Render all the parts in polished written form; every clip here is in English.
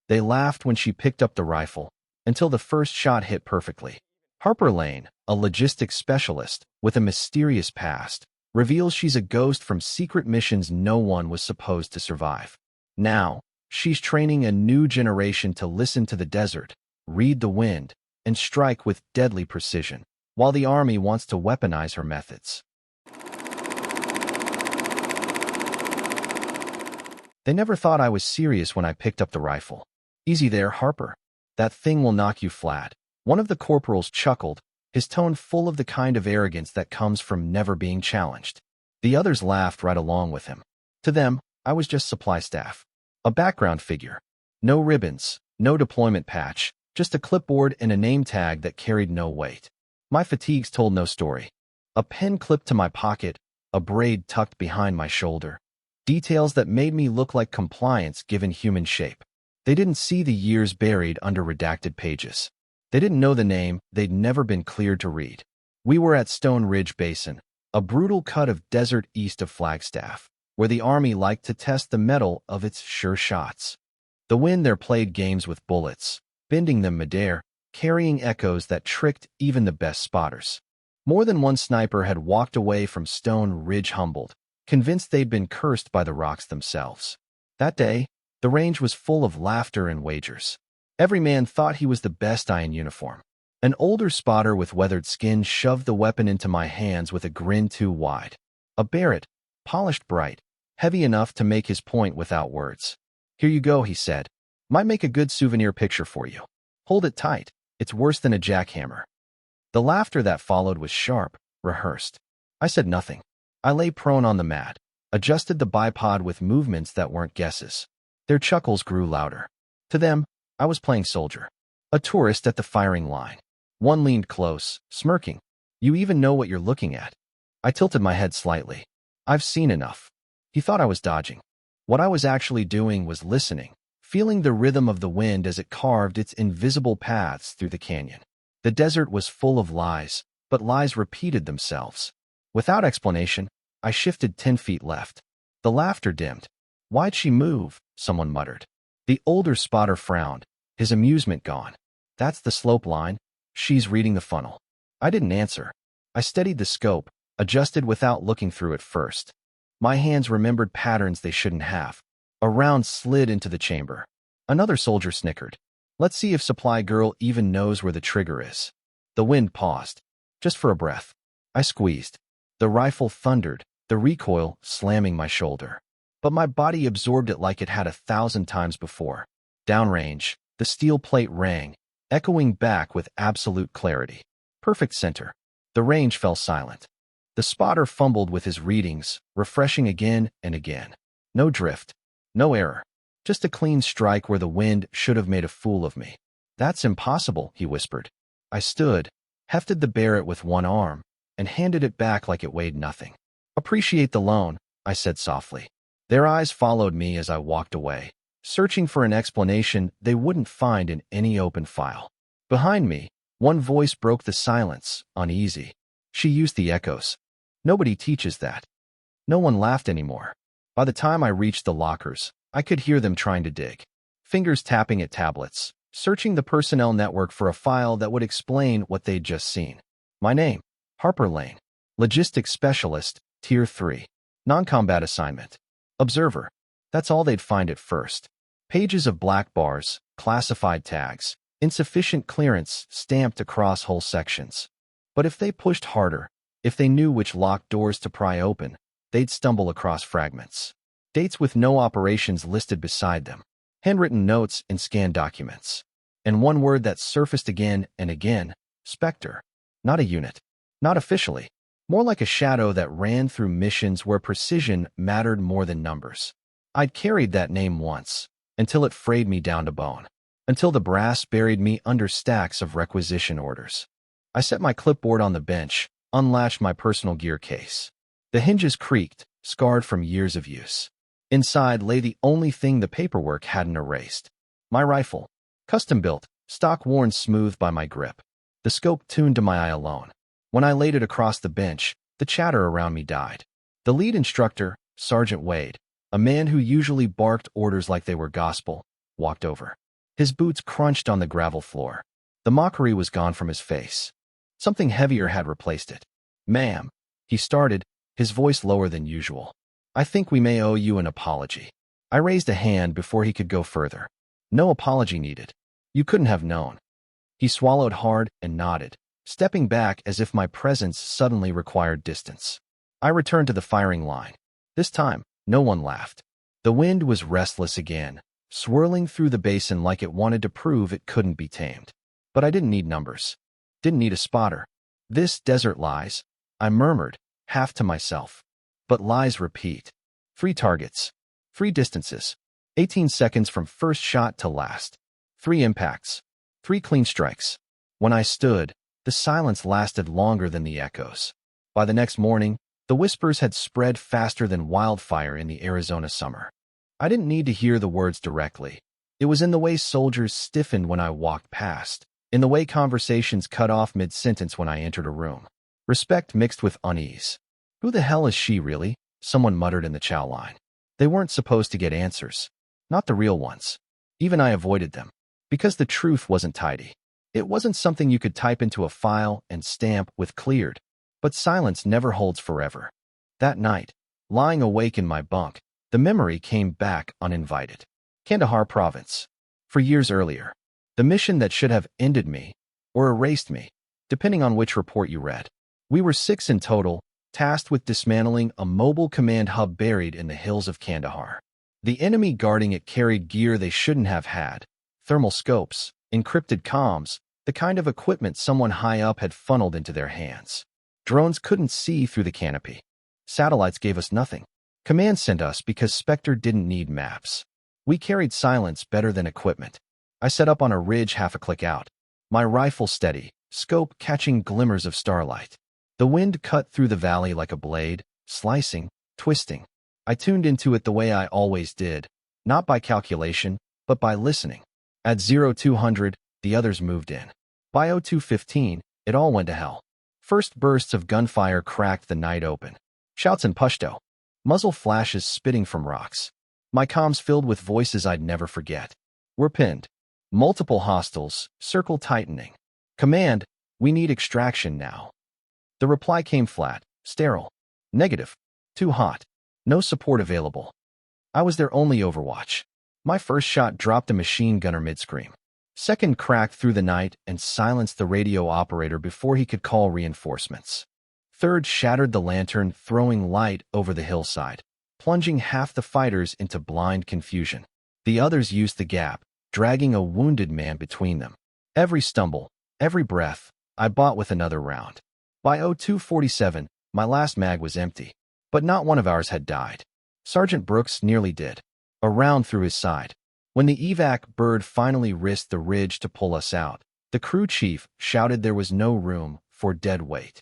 They laughed when she picked up the rifle, until the first shot hit perfectly. Harper Lane, a logistics specialist with a mysterious past, reveals she's a ghost from secret missions no one was supposed to survive. Now, she's training a new generation to listen to the desert, read the wind, and strike with deadly precision, while the army wants to weaponize her methods. They never thought I was serious when I picked up the rifle. Easy there, Harper. That thing will knock you flat. One of the corporals chuckled, his tone full of the kind of arrogance that comes from never being challenged. The others laughed right along with him. To them, I was just supply staff. A background figure. No ribbons, no deployment patch, just a clipboard and a name tag that carried no weight. My fatigues told no story. A pen clipped to my pocket, a braid tucked behind my shoulder. Details that made me look like compliance given human shape. They didn't see the years buried under redacted pages. They didn't know the name they'd never been cleared to read. We were at Stone Ridge Basin, a brutal cut of desert east of Flagstaff, where the Army liked to test the mettle of its sure shots. The wind there played games with bullets, bending them midair, carrying echoes that tricked even the best spotters. More than one sniper had walked away from Stone Ridge humbled, convinced they'd been cursed by the rocks themselves. That day, the range was full of laughter and wagers. Every man thought he was the best eye in uniform. An older spotter with weathered skin shoved the weapon into my hands with a grin too wide. A Barrett, polished bright, heavy enough to make his point without words. Here you go, he said. Might make a good souvenir picture for you. Hold it tight. It's worse than a jackhammer. The laughter that followed was sharp, rehearsed. I said nothing. I lay prone on the mat, adjusted the bipod with movements that weren't guesses. Their chuckles grew louder. To them, I was playing soldier. A tourist at the firing line. One leaned close, smirking. You even know what you're looking at. I tilted my head slightly. I've seen enough. He thought I was dodging. What I was actually doing was listening, feeling the rhythm of the wind as it carved its invisible paths through the canyon. The desert was full of lies, but lies repeated themselves. Without explanation, I shifted 10 feet left. The laughter dimmed. Why'd she move? Someone muttered. The older spotter frowned, his amusement gone. That's the slope line. She's reading the funnel. I didn't answer. I steadied the scope, adjusted without looking through it first. My hands remembered patterns they shouldn't have. A round slid into the chamber. Another soldier snickered. Let's see if Supply Girl even knows where the trigger is. The wind paused. Just for a breath. I squeezed. The rifle thundered, the recoil slamming my shoulder. But my body absorbed it like it had 1,000 times before. Downrange, the steel plate rang, echoing back with absolute clarity. Perfect center. The range fell silent. The spotter fumbled with his readings, refreshing again and again. No drift. No error. Just a clean strike where the wind should have made a fool of me. That's impossible, he whispered. I stood, hefted the Barrett with one arm, and handed it back like it weighed nothing. Appreciate the loan, I said softly. Their eyes followed me as I walked away, searching for an explanation they wouldn't find in any open file. Behind me, one voice broke the silence, uneasy. She used the echoes. Nobody teaches that. No one laughed anymore. By the time I reached the lockers, I could hear them trying to dig. Fingers tapping at tablets, searching the personnel network for a file that would explain what they'd just seen. My name, Harper Lane. Logistics Specialist, Tier 3. Non-combat assignment. Observer. That's all they'd find at first. Pages of black bars, classified tags, insufficient clearance stamped across whole sections. But if they pushed harder, if they knew which locked doors to pry open, they'd stumble across fragments. Dates with no operations listed beside them. Handwritten notes and scanned documents. And one word that surfaced again and again, Spectre. Not a unit. Not officially. More like a shadow that ran through missions where precision mattered more than numbers. I'd carried that name once, until it frayed me down to bone. Until the brass buried me under stacks of requisition orders. I set my clipboard on the bench, unlatched my personal gear case. The hinges creaked, scarred from years of use. Inside lay the only thing the paperwork hadn't erased. My rifle. Custom-built, stock worn smooth by my grip. The scope tuned to my eye alone. When I laid it across the bench, the chatter around me died. The lead instructor, Sergeant Wade, a man who usually barked orders like they were gospel, walked over. His boots crunched on the gravel floor. The mockery was gone from his face. Something heavier had replaced it. "Ma'am," he started, his voice lower than usual. "I think we may owe you an apology." I raised a hand before he could go further. "No apology needed. You couldn't have known." He swallowed hard and nodded, stepping back as if my presence suddenly required distance. I returned to the firing line. This time, no one laughed. The wind was restless again, swirling through the basin like it wanted to prove it couldn't be tamed. But I didn't need numbers. Didn't need a spotter. "This desert lies," I murmured, half to myself. But lies repeat. 3 targets. 3 distances. 18 seconds from first shot to last. 3 impacts. 3 clean strikes. When I stood, the silence lasted longer than the echoes. By the next morning, the whispers had spread faster than wildfire in the Arizona summer. I didn't need to hear the words directly. It was in the way soldiers stiffened when I walked past, in the way conversations cut off mid-sentence when I entered a room. Respect mixed with unease. "Who the hell is she, really?" someone muttered in the chow line. They weren't supposed to get answers. Not the real ones. Even I avoided them. Because the truth wasn't tidy. It wasn't something you could type into a file and stamp with "cleared." But silence never holds forever. That night, lying awake in my bunk, the memory came back uninvited. Kandahar province. For years earlier. The mission that should have ended me, or erased me, depending on which report you read. We were 6 in total, tasked with dismantling a mobile command hub buried in the hills of Kandahar. The enemy guarding it carried gear they shouldn't have had: thermal scopes, encrypted comms, the kind of equipment someone high up had funneled into their hands. Drones couldn't see through the canopy. Satellites gave us nothing. Command sent us because Spectre didn't need maps. We carried silence better than equipment. I set up on a ridge half a click out. My rifle steady, scope catching glimmers of starlight. The wind cut through the valley like a blade, slicing, twisting. I tuned into it the way I always did, not by calculation, but by listening. At 0200, the others moved in. By 0215, it all went to hell. First bursts of gunfire cracked the night open. Shouts in Pashto. Muzzle flashes spitting from rocks. My comms filled with voices I'd never forget. "We're pinned. Multiple hostiles, circle tightening. Command, we need extraction now." The reply came flat, sterile. "Negative. Too hot. No support available." I was their only overwatch. My first shot dropped a machine gunner mid-scream. Second cracked through the night and silenced the radio operator before he could call reinforcements. Third shattered the lantern, throwing light over the hillside, plunging half the fighters into blind confusion. The others used the gap, dragging a wounded man between them. Every stumble, every breath, I bought with another round. By 0247, my last mag was empty. But not one of ours had died. Sergeant Brooks nearly did. A round through his side. When the evac bird finally risked the ridge to pull us out, the crew chief shouted there was no room for dead weight.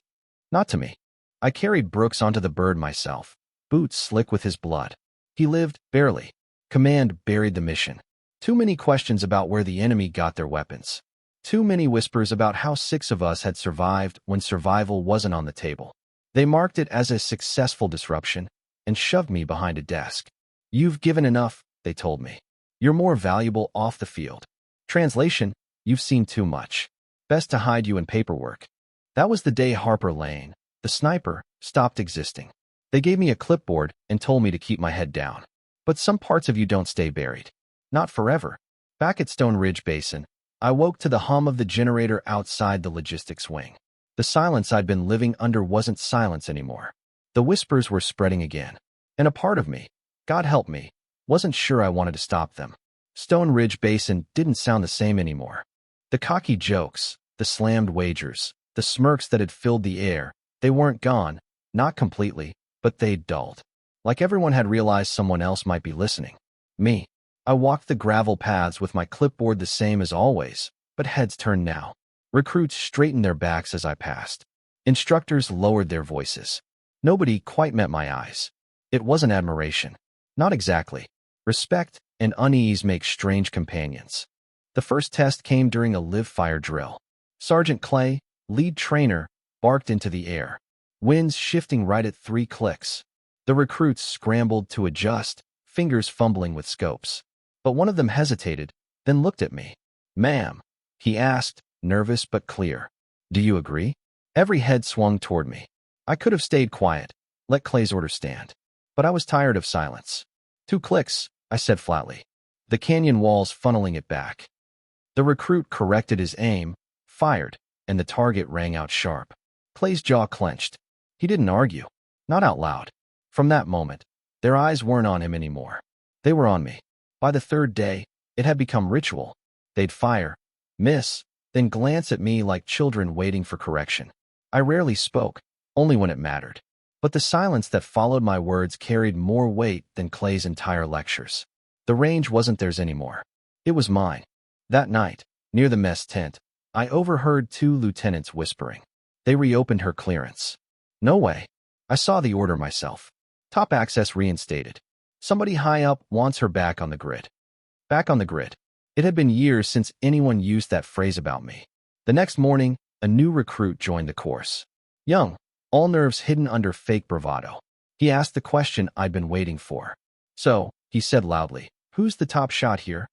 Not to me. I carried Brooks onto the bird myself, boots slick with his blood. He lived, barely. Command buried the mission. Too many questions about where the enemy got their weapons. Too many whispers about how 6 of us had survived when survival wasn't on the table. They marked it as a successful disruption and shoved me behind a desk. "You've given enough," they told me. "You're more valuable off the field." Translation: "You've seen too much. Best to hide you in paperwork." That was the day Harper Lane, the sniper, stopped existing. They gave me a clipboard and told me to keep my head down. But some parts of you don't stay buried. Not forever. Back at Stone Ridge Basin, I woke to the hum of the generator outside the logistics wing. The silence I'd been living under wasn't silence anymore. The whispers were spreading again. And a part of me, God help me, wasn't sure I wanted to stop them. Stone Ridge Basin didn't sound the same anymore. The cocky jokes, the slammed wagers, the smirks that had filled the air, they weren't gone, not completely, but they'd dulled. Like everyone had realized someone else might be listening. Me. I walked the gravel paths with my clipboard the same as always, but heads turned now. Recruits straightened their backs as I passed. Instructors lowered their voices. Nobody quite met my eyes. It wasn't admiration. Not exactly. Respect and unease make strange companions. The first test came during a live fire drill. Sergeant Clay, lead trainer, barked into the air. Winds shifting right at 3 clicks. The recruits scrambled to adjust, fingers fumbling with scopes. But one of them hesitated, then looked at me. "Ma'am," he asked, nervous but clear. "Do you agree?" Every head swung toward me. I could have stayed quiet, let Clay's order stand. But I was tired of silence. "2 clicks," I said flatly, the canyon walls funneling it back. The recruit corrected his aim, fired, and the target rang out sharp. Clay's jaw clenched. He didn't argue. Not out loud. From that moment, their eyes weren't on him anymore. They were on me. By the 3rd day, it had become ritual. They'd fire, miss, then glance at me like children waiting for correction. I rarely spoke, only when it mattered. But the silence that followed my words carried more weight than Clay's entire lectures. The range wasn't theirs anymore. It was mine. That night, near the mess tent, I overheard 2 lieutenants whispering. They reopened her clearance. "No way." I saw the order myself. "Top access reinstated. Somebody high up wants her back on the grid." Back on the grid. It had been years since anyone used that phrase about me. The next morning, a new recruit joined the course. Young, all nerves hidden under fake bravado. He asked the question I'd been waiting for. "So," he said loudly, "who's the top shot here?"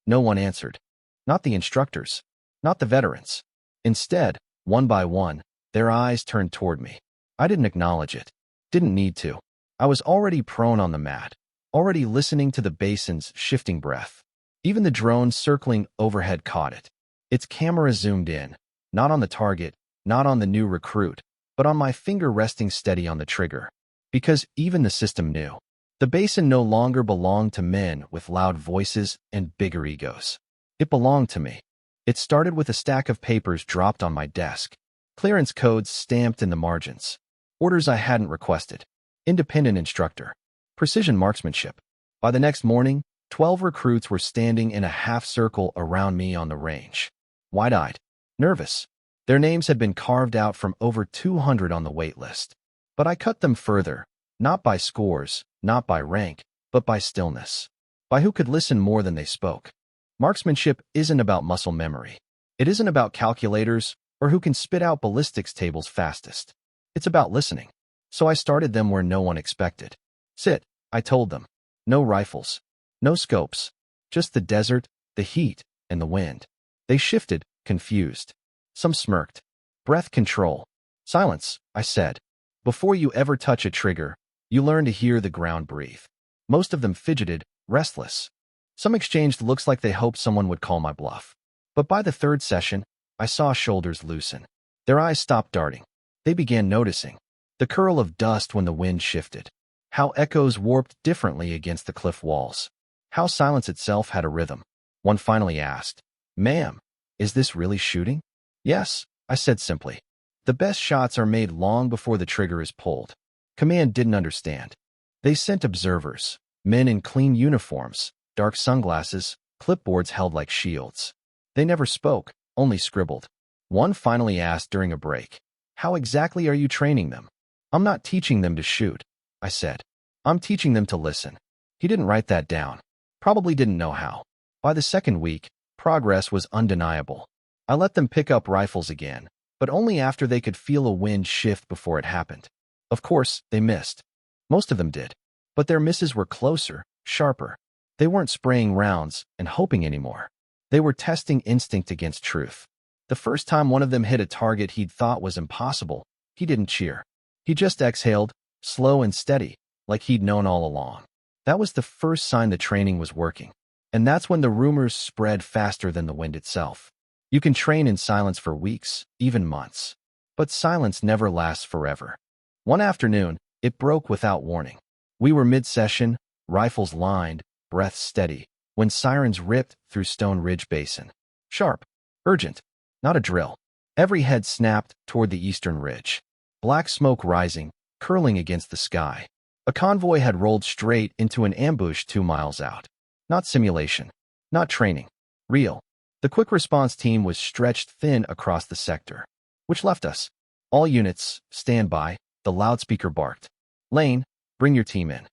No one answered. Not the instructors. Not the veterans. Instead, one by one, their eyes turned toward me. I didn't acknowledge it. Didn't need to. I was already prone on the mat, already listening to the basin's shifting breath. Even the drone circling overhead caught it. Its camera zoomed in, not on the target, not on the new recruit, but on my finger resting steady on the trigger. Because even the system knew. The basin no longer belonged to men with loud voices and bigger egos. It belonged to me. It started with a stack of papers dropped on my desk. Clearance codes stamped in the margins. Orders I hadn't requested. Independent instructor. Precision marksmanship. By the next morning, 12 recruits were standing in a half-circle around me on the range. Wide-eyed. Nervous. Their names had been carved out from over 200 on the wait list. But I cut them further, not by scores, not by rank, but by stillness. By who could listen more than they spoke. Marksmanship isn't about muscle memory. It isn't about calculators or who can spit out ballistics tables fastest. It's about listening. So I started them where no one expected. "Sit," I told them. No rifles. No scopes. Just the desert, the heat, and the wind. They shifted, confused. Some smirked. "Breath control." "Silence," I said. "Before you ever touch a trigger, you learn to hear the ground breathe." Most of them fidgeted, restless. Some exchanged looks like they hoped someone would call my bluff. But by the 3rd session, I saw shoulders loosen. Their eyes stopped darting. They began noticing. The curl of dust when the wind shifted. How echoes warped differently against the cliff walls. How silence itself had a rhythm. One finally asked, "Ma'am, is this really shooting?" "Yes," I said simply. "The best shots are made long before the trigger is pulled." Command didn't understand. They sent observers, men in clean uniforms, dark sunglasses, clipboards held like shields. They never spoke, only scribbled. One finally asked during a break, "How exactly are you training them?" "I'm not teaching them to shoot," I said. "I'm teaching them to listen." He didn't write that down. Probably didn't know how. By the 2nd week, progress was undeniable. I let them pick up rifles again, but only after they could feel a wind shift before it happened. Of course, they missed. Most of them did. But their misses were closer, sharper. They weren't spraying rounds and hoping anymore. They were testing instinct against truth. The first time one of them hit a target he'd thought was impossible, he didn't cheer. He just exhaled, slow and steady, like he'd known all along. That was the first sign the training was working. And that's when the rumors spread faster than the wind itself. You can train in silence for weeks, even months. But silence never lasts forever. One afternoon, it broke without warning. We were mid-session, rifles lined, breath steady, when sirens ripped through Stone Ridge Basin. Sharp. Urgent. Not a drill. Every head snapped toward the eastern ridge. Black smoke rising, curling against the sky. A convoy had rolled straight into an ambush 2 miles out. Not simulation. Not training. Real. The quick response team was stretched thin across the sector. Which left us. "All units, stand by," the loudspeaker barked. "Lane, bring your team in."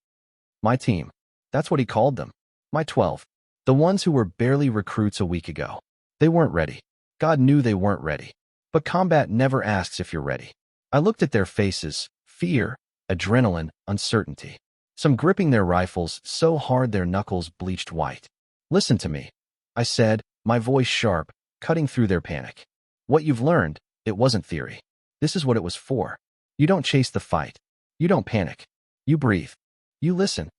My team. That's what he called them. My 12. The ones who were barely recruits a week ago. They weren't ready. God knew they weren't ready. But combat never asks if you're ready. I looked at their faces. Fear, adrenaline, uncertainty. Some gripping their rifles so hard their knuckles bleached white. "Listen to me," I said, my voice sharp, cutting through their panic. What you've learned, it wasn't theory. This is what it was for. You don't chase the fight. You don't panic. You breathe. You listen.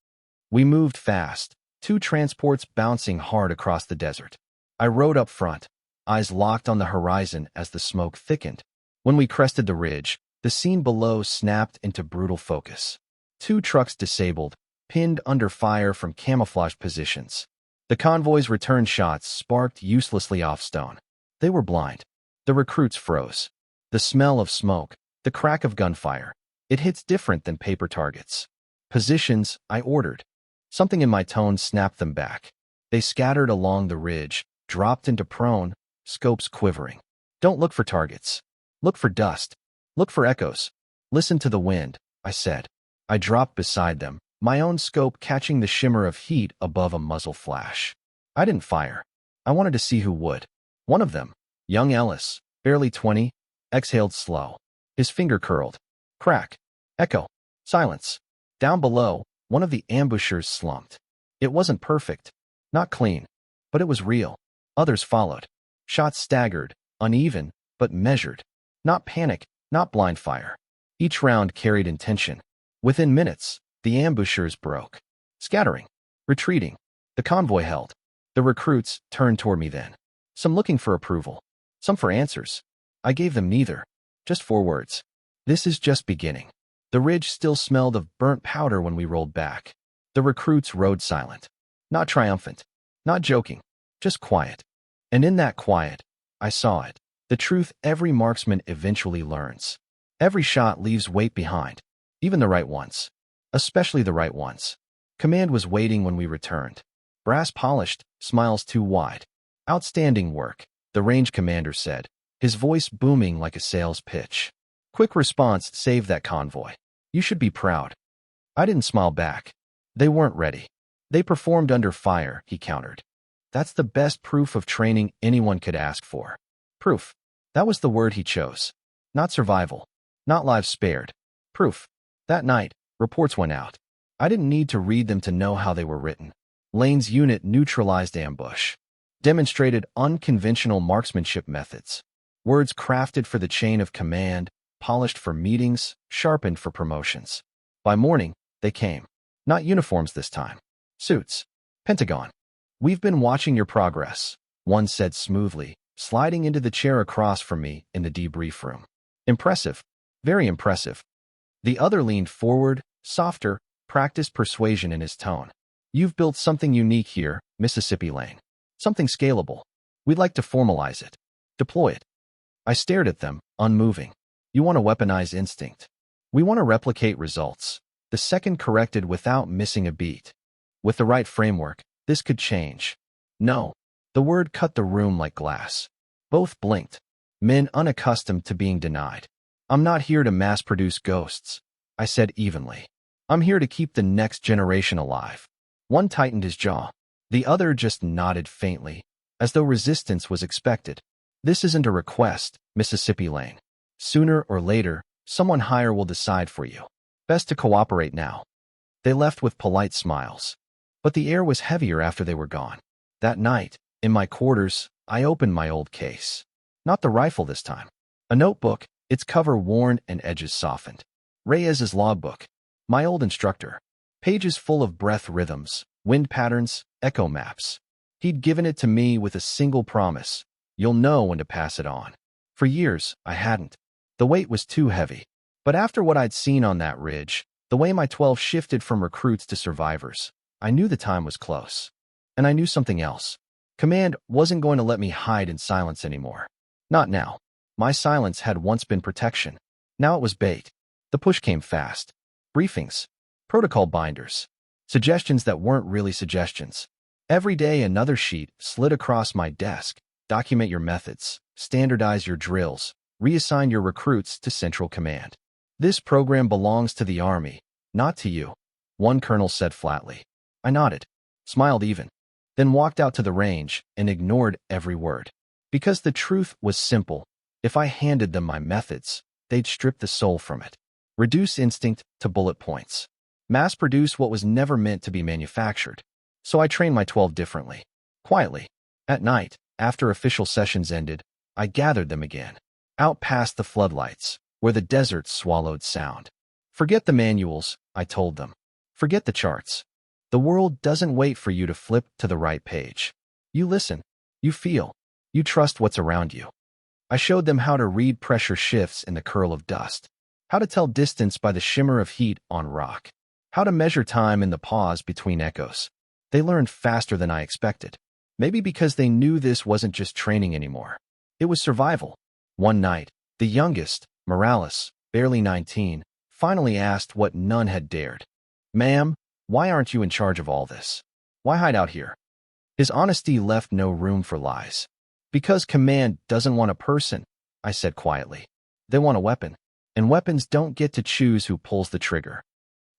We moved fast, 2 transports bouncing hard across the desert. I rode up front, eyes locked on the horizon as the smoke thickened. When we crested the ridge, the scene below snapped into brutal focus. 2 trucks disabled, pinned under fire from camouflage positions. The convoy's return shots sparked uselessly off stone. They were blind. The recruits froze. The smell of smoke, the crack of gunfire. It hits different than paper targets. Positions, I ordered. Something in my tone snapped them back. They scattered along the ridge, dropped into prone, scopes quivering. Don't look for targets. Look for dust. Look for echoes. Listen to the wind, I said. I dropped beside them, my own scope catching the shimmer of heat above a muzzle flash. I didn't fire. I wanted to see who would. One of them, young Ellis, barely 20, exhaled slow. His finger curled. Crack. Echo. Silence. Down below, one of the ambushers slumped. It wasn't perfect. Not clean. But it was real. Others followed. Shots staggered, uneven, but measured. Not panic, not blind fire. Each round carried intention. Within minutes, the ambushers broke. Scattering. Retreating. The convoy held. The recruits turned toward me then. Some looking for approval. Some for answers. I gave them neither. Just 4 words. This is just beginning. The ridge still smelled of burnt powder when we rolled back. The recruits rode silent. Not triumphant. Not joking. Just quiet. And in that quiet, I saw it. The truth every marksman eventually learns. Every shot leaves weight behind. Even the right ones. Especially the right ones. Command was waiting when we returned. Brass polished, smiles too wide. Outstanding work, the range commander said, his voice booming like a sales pitch. Quick response saved that convoy. You should be proud. I didn't smile back. They weren't ready. They performed under fire, he countered. That's the best proof of training anyone could ask for. Proof. That was the word he chose. Not survival. Not lives spared. Proof. That night, reports went out. I didn't need to read them to know how they were written. Lane's unit neutralized ambush. Demonstrated unconventional marksmanship methods. Words crafted for the chain of command, polished for meetings, sharpened for promotions. By morning, they came. Not uniforms this time. Suits. Pentagon. We've been watching your progress, one said smoothly, sliding into the chair across from me in the debrief room. Impressive. Very impressive. The other leaned forward, softer, practiced persuasion in his tone. You've built something unique here, Mississippi Lane. Something scalable. We'd like to formalize it. Deploy it. I stared at them, unmoving. You want to weaponize instinct. We want to replicate results. The second corrected without missing a beat. With the right framework, this could change. No. The word cut the room like glass. Both blinked. Men unaccustomed to being denied. I'm not here to mass-produce ghosts, I said evenly. I'm here to keep the next generation alive. One tightened his jaw. The other just nodded faintly, as though resistance was expected. This isn't a request, Mississippi Lane. Sooner or later, someone higher will decide for you. Best to cooperate now. They left with polite smiles. But the air was heavier after they were gone. That night, in my quarters, I opened my old case. Not the rifle this time. A notebook, its cover worn and edges softened. Reyes's logbook. My old instructor. Pages full of breath rhythms, wind patterns, echo maps. He'd given it to me with a single promise. You'll know when to pass it on. For years, I hadn't. The weight was too heavy. But after what I'd seen on that ridge, the way my 12 shifted from recruits to survivors, I knew the time was close. And I knew something else. Command wasn't going to let me hide in silence anymore. Not now. My silence had once been protection. Now it was bait. The push came fast. Briefings. Protocol binders. Suggestions that weren't really suggestions. Every day another sheet slid across my desk. Document your methods. Standardize your drills. Reassign your recruits to Central Command. This program belongs to the Army, not to you, one colonel said flatly. I nodded, smiled even, then walked out to the range and ignored every word. Because the truth was simple. If I handed them my methods, they'd strip the soul from it. Reduce instinct to bullet points. Mass-produce what was never meant to be manufactured. So I trained my 12 differently. Quietly. At night, after official sessions ended, I gathered them again, out past the floodlights, where the desert swallowed sound. Forget the manuals, I told them. Forget the charts. The world doesn't wait for you to flip to the right page. You listen. You feel. You trust what's around you. I showed them how to read pressure shifts in the curl of dust, how to tell distance by the shimmer of heat on rock, how to measure time in the pause between echoes. They learned faster than I expected. Maybe because they knew this wasn't just training anymore. It was survival. One night, the youngest, Morales, barely 19, finally asked what none had dared. "Ma'am, why aren't you in charge of all this? Why hide out here?" His honesty left no room for lies. "Because command doesn't want a person," I said quietly. "They want a weapon, and weapons don't get to choose who pulls the trigger."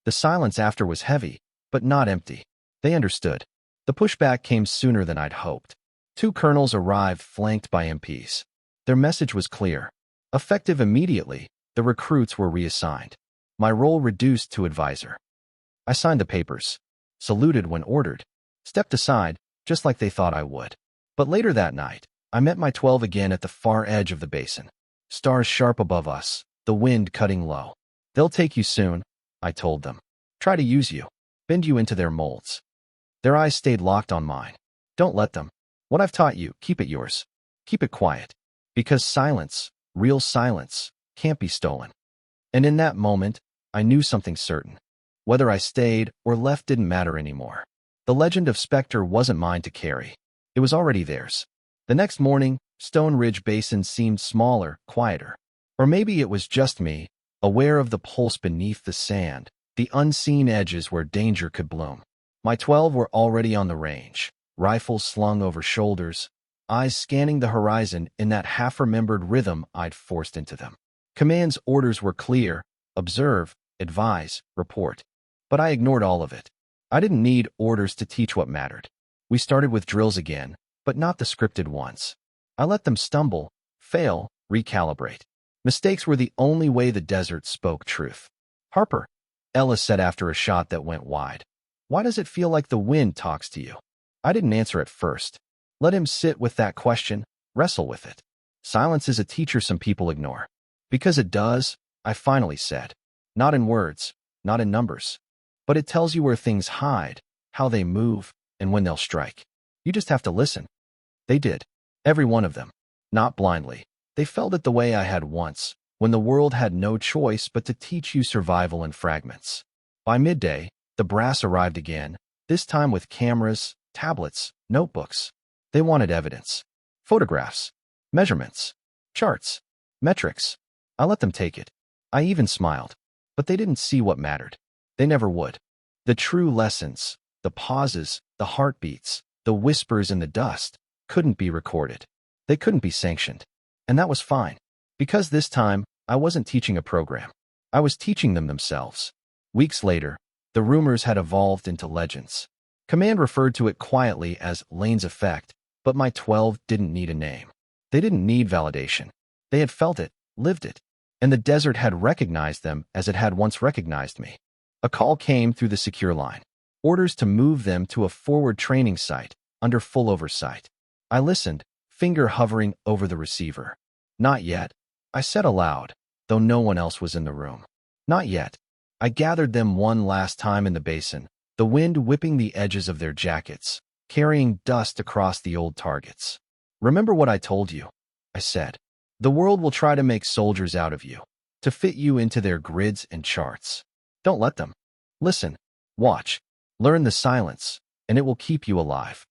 The silence after was heavy, but not empty. They understood. The pushback came sooner than I'd hoped. 2 colonels arrived flanked by MPs. Their message was clear. Effective immediately, the recruits were reassigned. My role reduced to advisor. I signed the papers, saluted when ordered, stepped aside, just like they thought I would. But later that night, I met my 12 again at the far edge of the basin. Stars sharp above us, the wind cutting low. "They'll take you soon," I told them. "Try to use you, bend you into their molds." Their eyes stayed locked on mine. "Don't let them. What I've taught you, keep it yours. Keep it quiet. Because silence, real silence, can't be stolen." And in that moment, I knew something certain. Whether I stayed or left didn't matter anymore. The legend of Spectre wasn't mine to carry. It was already theirs. The next morning, Stone Ridge Basin seemed smaller, quieter. Or maybe it was just me, aware of the pulse beneath the sand, the unseen edges where danger could bloom. My 12 were already on the range, rifles slung over shoulders, eyes scanning the horizon in that half-remembered rhythm I'd forced into them. Command's orders were clear: observe, advise, report. But I ignored all of it. I didn't need orders to teach what mattered. We started with drills again, but not the scripted ones. I let them stumble, fail, recalibrate. Mistakes were the only way the desert spoke truth. "Harper," Ellis said after a shot that went wide, "why does it feel like the wind talks to you?" I didn't answer at first. Let him sit with that question, wrestle with it. Silence is a teacher some people ignore. "Because it does," I finally said. "Not in words, not in numbers. But it tells you where things hide, how they move, and when they'll strike. You just have to listen." They did. Every one of them. Not blindly. They felt it the way I had once, when the world had no choice but to teach you survival in fragments. By midday, the brass arrived again, this time with cameras, tablets, notebooks. They wanted evidence. Photographs. Measurements. Charts. Metrics. I let them take it. I even smiled. But they didn't see what mattered. They never would. The true lessons, the pauses, the heartbeats, the whispers in the dust, couldn't be recorded. They couldn't be sanctioned. And that was fine. Because this time, I wasn't teaching a program. I was teaching them themselves. Weeks later, the rumors had evolved into legends. Command referred to it quietly as Lane's effect, but my 12 didn't need a name. They didn't need validation. They had felt it, lived it, and the desert had recognized them as it had once recognized me. A call came through the secure line. Orders to move them to a forward training site, under full oversight. I listened, finger hovering over the receiver. "Not yet," I said aloud, though no one else was in the room. "Not yet." I gathered them one last time in the basin, the wind whipping the edges of their jackets, carrying dust across the old targets. "Remember what I told you," I said. "The world will try to make soldiers out of you, to fit you into their grids and charts. Don't let them. Listen, watch, learn the silence, and it will keep you alive."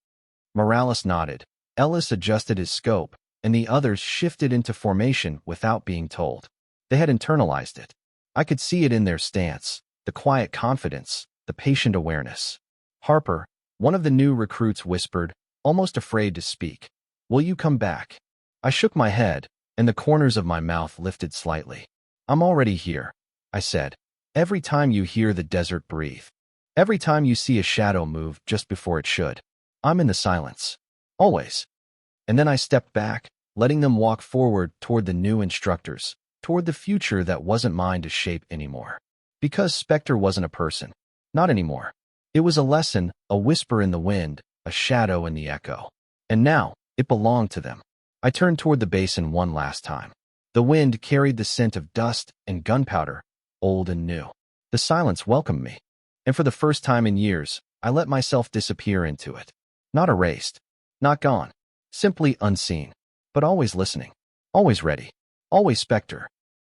Morales nodded. Ellis adjusted his scope, and the others shifted into formation without being told. They had internalized it. I could see it in their stance, the quiet confidence, the patient awareness. "Harper," one of the new recruits whispered, almost afraid to speak, "will you come back?" I shook my head, and the corners of my mouth lifted slightly. "I'm already here," I said. "Every time you hear the desert breathe, every time you see a shadow move just before it should, I'm in the silence. Always." And then I stepped back, letting them walk forward toward the new instructors, toward the future that wasn't mine to shape anymore. Because Spectre wasn't a person. Not anymore. It was a lesson, a whisper in the wind, a shadow in the echo. And now, it belonged to them. I turned toward the basin one last time. The wind carried the scent of dust and gunpowder, old and new. The silence welcomed me, and for the first time in years, I let myself disappear into it. Not erased, not gone, simply unseen, but always listening, always ready, always Spectre.